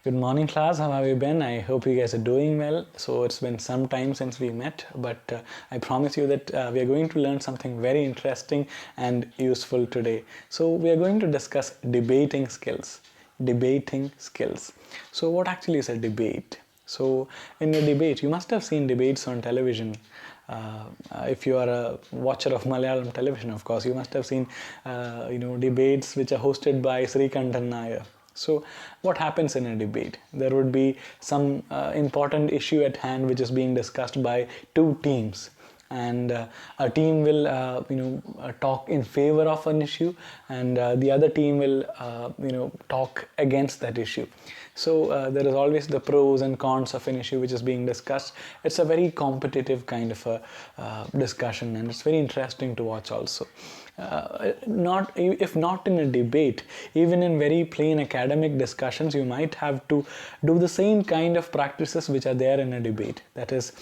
Good morning, class. How have you been? I hope you guys are doing well. So it's been some time since we met, but I promise you that we are going to learn something very interesting and useful today. So we are going to discuss debating skills. Debating skills. So what actually is a debate? So in a debate, you must have seen debates on television. If you are a watcher of Malayalam television, of course, you must have seen, debates which are hosted by Srikandan Nair. So, what happens in a debate? There would be some important issue at hand which is being discussed by two teams, and a team will, talk in favor of an issue, and the other team will, talk against that issue. So there is always the pros and cons of an issue which is being discussed. It's a very competitive kind of a discussion, and it's very interesting to watch also. Not if not in a debate, even in very plain academic discussions, you might have to do the same kind of practices which are there in a debate. That is,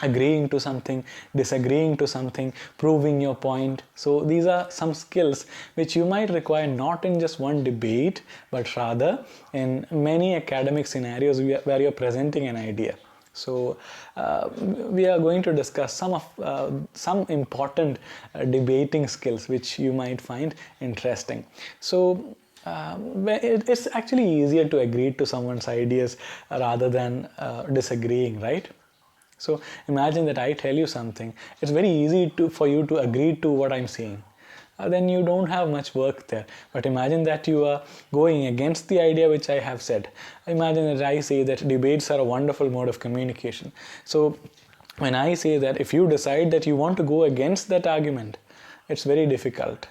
agreeing to something, disagreeing to something, proving your point. So these are some skills which you might require not in just one debate, but rather in many academic scenarios where you're presenting an idea. So we are going to discuss some important debating skills which you might find interesting. So it's actually easier to agree to someone's ideas rather than disagreeing, right? So imagine that I tell you something. It's very easy for you to agree to what I'm saying. Then you don't have much work there. But imagine that you are going against the idea which I have said. Imagine that I say that debates are a wonderful mode of communication. So when I say that, if you decide that you want to go against that argument, it's very difficult.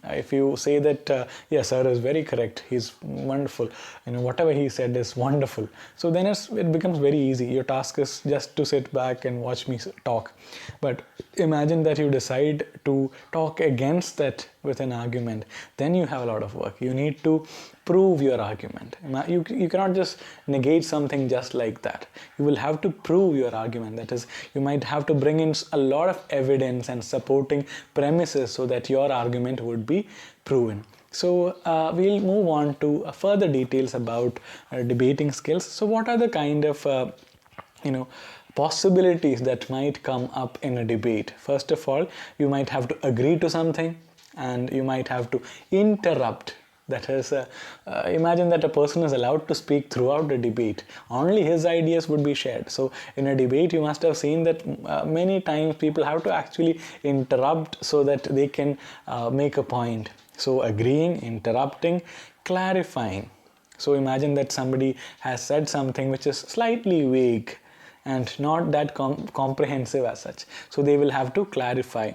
If you say that yes, sir is very correct, he's wonderful, whatever he said is wonderful, so then it becomes very easy. Your task is just to sit back and watch me talk. But imagine that you decide to talk against that with an argument, then you have a lot of work. You need to prove your argument. You cannot just negate something just like that. You will have to prove your argument. That is, you might have to bring in a lot of evidence and supporting premises so that your argument would be proven. So we'll move on to further details about debating skills. So what are the kind of possibilities that might come up in a debate? First of all, you might have to agree to something, and you might have to interrupt. That is, imagine that a person is allowed to speak throughout the debate. Only his ideas would be shared. So in a debate, you must have seen that many times people have to actually interrupt so that they can make a point. So agreeing, interrupting, clarifying. So imagine that somebody has said something which is slightly vague and not that comprehensive as such. So they will have to clarify.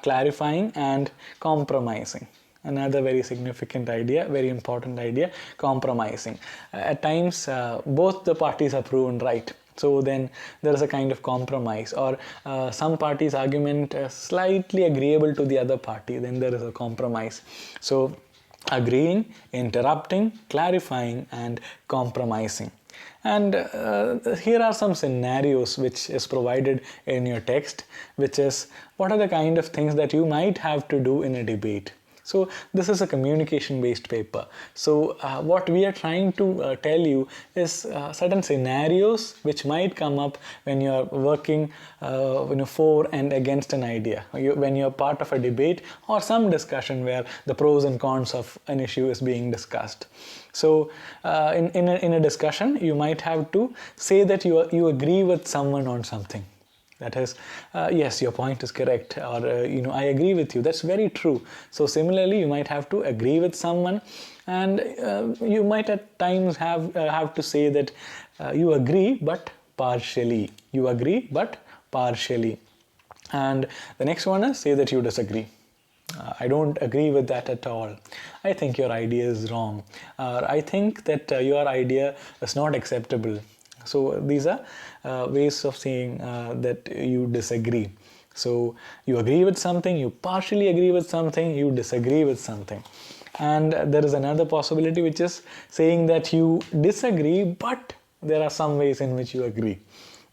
Clarifying and compromising. Another very significant idea, very important idea, compromising. At times, both the parties are proven right. So then there is a kind of compromise, or some party's argument is slightly agreeable to the other party, then there is a compromise. So agreeing, interrupting, clarifying, and compromising. And here are some scenarios which is provided in your text, which is what are the kind of things that you might have to do in a debate. So this is a communication based paper. So what we are trying to tell you is certain scenarios which might come up when you are working for and against an idea, when you are part of a debate or some discussion where the pros and cons of an issue is being discussed. So in a discussion, you might have to say that you agree with someone on something. That is, yes, your point is correct, or I agree with you. That's very true. So similarly, you might have to agree with someone, and you might at times have to say that you agree but partially. You agree but partially. And the next one is say that you disagree. I don't agree with that at all. I think your idea is wrong. I think that your idea is not acceptable. So these are ways of saying that you disagree. So you agree with something, you partially agree with something, you disagree with something. And there is another possibility, which is saying that you disagree, but there are some ways in which you agree.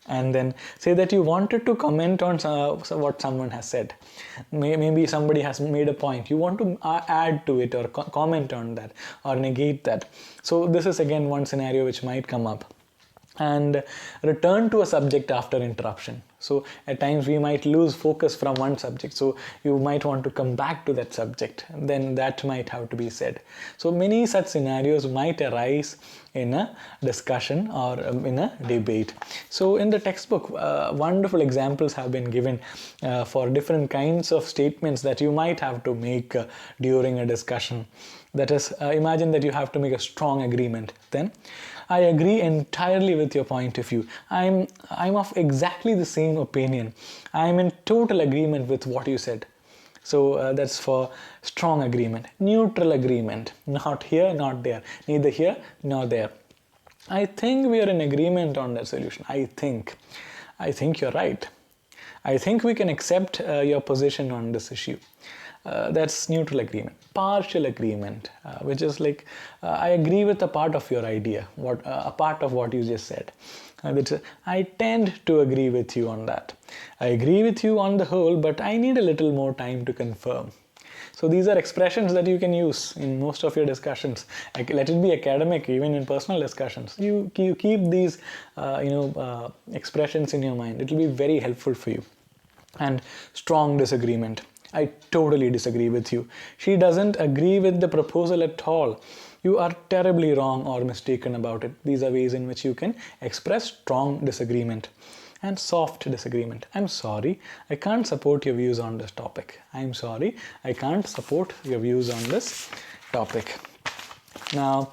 And then say that you wanted to comment on what someone has said. Maybe somebody has made a point. You want to add to it or comment on that or negate that. So this is again one scenario which might come up. And return to a subject after interruption. So at times we might lose focus from one subject, so you might want to come back to that subject, then that might have to be said. So many such scenarios might arise in a discussion or in a debate. So in the textbook, wonderful examples have been given for different kinds of statements that you might have to make during a discussion. That is, imagine that you have to make a strong agreement. Then, I agree entirely with your point of view. I'm of exactly the same opinion. I'm in total agreement with what you said. So that's for strong agreement. Neutral agreement. Not here, not there. Neither here nor there. I think we are in agreement on that solution. I think you're right. I think we can accept your position on this issue. That's neutral agreement. Partial agreement, which is like I agree with a part of your idea, a part of what you just said. I tend to agree with you on that. I agree with you on the whole, but I need a little more time to confirm. So these are expressions that you can use in most of your discussions. Let it be academic, even in personal discussions. You keep these expressions in your mind. It will be very helpful for you. And strong disagreement. I totally disagree with you. She doesn't agree with the proposal at all. You are terribly wrong or mistaken about it. These are ways in which you can express strong disagreement. And soft disagreement. I'm sorry, I can't support your views on this topic. I'm sorry, I can't support your views on this topic. Now,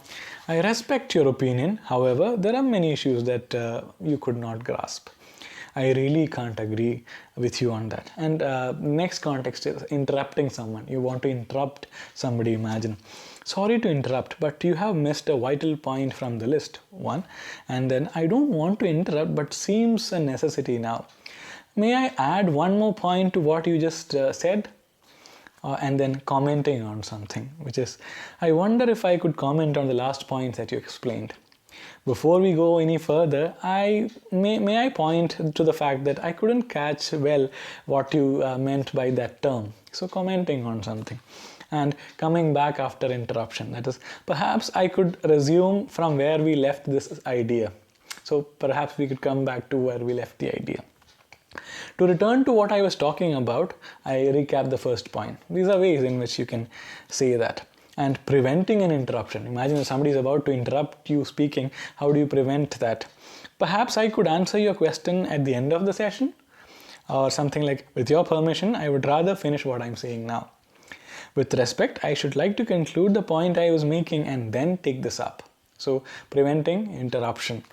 I respect your opinion. However, there are many issues that you could not grasp. I really can't agree with you on that. And next context is interrupting someone. You want to interrupt somebody, imagine. Sorry to interrupt, but you have missed a vital point from the list. One. And then I don't want to interrupt, but seems a necessity now. May I add one more point to what you just said? And then commenting on something, which is, I wonder if I could comment on the last points that you explained. Before we go any further, may I point to the fact that I couldn't catch well what you meant by that term. So commenting on something and coming back after interruption. That is, perhaps I could resume from where we left this idea. So perhaps we could come back to where we left the idea. To return to what I was talking about, I recap the first point. These are ways in which you can say that. And preventing an interruption. Imagine if somebody is about to interrupt you speaking, how do you prevent that? Perhaps I could answer your question at the end of the session, or something like, with your permission, I would rather finish what I'm saying now. With respect, I should like to conclude the point I was making and then take this up. So, preventing interruption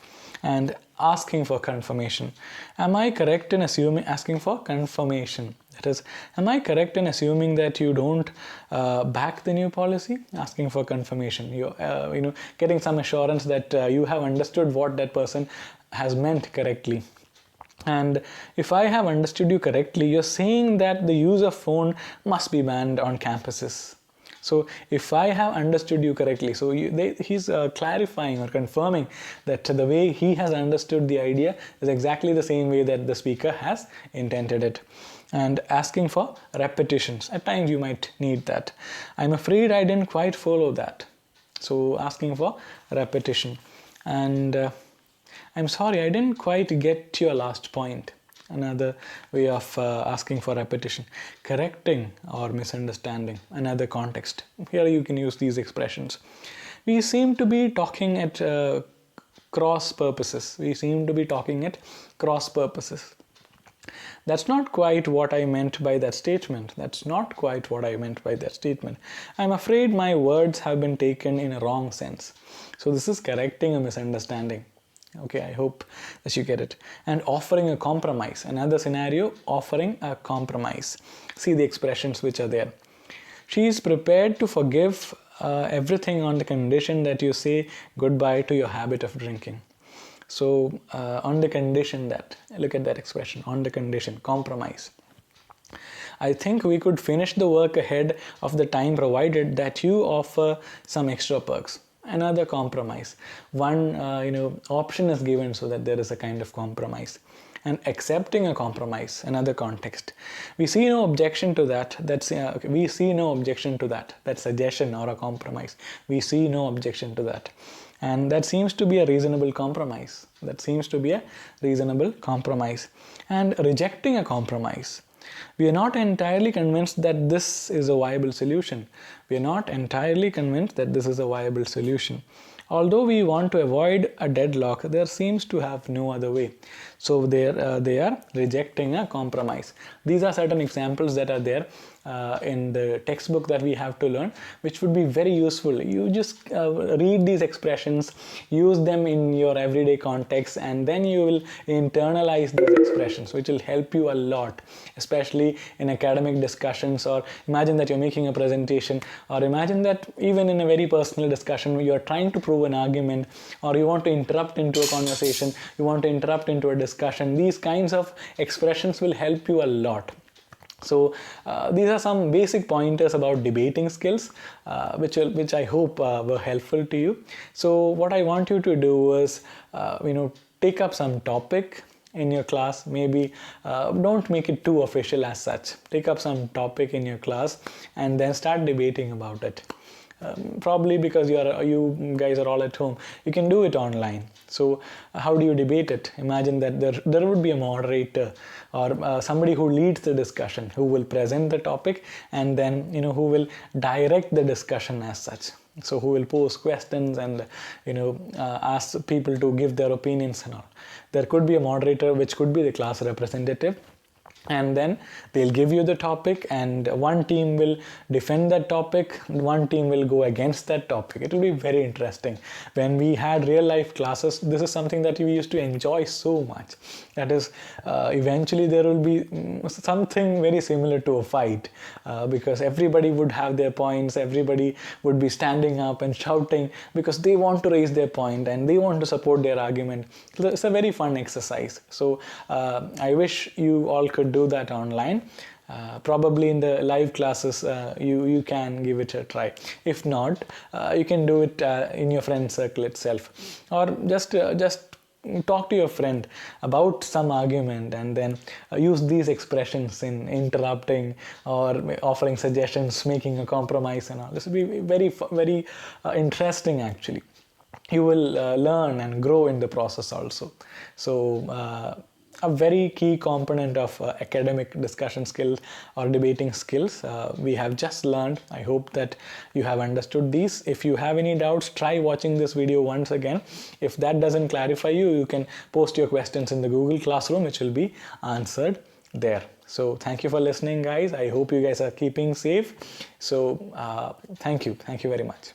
and asking for confirmation. Am I correct in asking for confirmation? That is, am I correct in assuming that you don't back the new policy? Asking for confirmation. You're getting some assurance that you have understood what that person has meant correctly. And if I have understood you correctly, you're saying that the use of phone must be banned on campuses. So if I have understood you correctly, so he's clarifying or confirming that the way he has understood the idea is exactly the same way that the speaker has intended it. And asking for repetitions. At times you might need that. I'm afraid I didn't quite follow that. So asking for repetition. And I'm sorry, I didn't quite get your last point. Another way of asking for repetition. Correcting or misunderstanding. Another context. Here you can use these expressions. We seem to be talking at cross purposes. That's not quite what I meant by that statement. I'm afraid my words have been taken in a wrong sense. So this is correcting a misunderstanding. Okay, I hope that you get it. And offering a compromise. Another scenario, offering a compromise. See the expressions which are there. She is prepared to forgive everything on the condition that you say goodbye to your habit of drinking. So, on the condition that, look at that expression, on the condition, compromise. I think we could finish the work ahead of the time provided that you offer some extra perks. another compromise. One option is given so that there is a kind of compromise. And accepting a compromise, another context. We see no objection to that. We see no objection to that. That suggestion or a compromise. We see no objection to that. And that seems to be a reasonable compromise. And rejecting a compromise. We are not entirely convinced that this is a viable solution. Although we want to avoid a deadlock, there seems to have no other way. So they are rejecting a compromise. These are certain examples that are there in the textbook that we have to learn, which would be very useful. You just read these expressions, use them in your everyday context, and then you will internalize these expressions, which will help you a lot, especially in academic discussions. Or imagine that you're making a presentation, or imagine that even in a very personal discussion, you are trying to prove an argument, or you want to interrupt into a conversation, you want to interrupt into a discussion. These kinds of expressions will help you a lot. So these are some basic pointers about debating skills, which I hope were helpful to you. So what I want you to do is, take up some topic in your class. Maybe don't make it too official as such. Take up some topic in your class and then start debating about it. Probably because you guys are all at home, you can do it online. So how do you debate it? Imagine that there would be a moderator or somebody who leads the discussion, who will present the topic, and then who will direct the discussion as such. So who will pose questions and ask people to give their opinions and all. There could be a moderator, which could be the class representative. And then they'll give you the topic, and one team will defend that topic, one team will go against that topic. It will be very interesting. When we had real life classes, this is something that we used to enjoy so much. That is, eventually there will be something very similar to a fight, because everybody would have their points, everybody would be standing up and shouting because they want to raise their point and they want to support their argument. So it's a very fun exercise. So I wish you all could do that online. Probably in the live classes you can give it a try. If not, you can do it in your friend circle itself, or just talk to your friend about some argument and then use these expressions in interrupting or offering suggestions, making a compromise and all. This will be very interesting actually. You will learn and grow in the process also. So a very key component of academic discussion skills or debating skills we have just learned. I hope that you have understood these. If you have any doubts, try watching this video once again. If that doesn't clarify you can post your questions in the Google Classroom, which will be answered there. So thank you for listening, guys. I hope you guys are keeping safe. So thank you very much.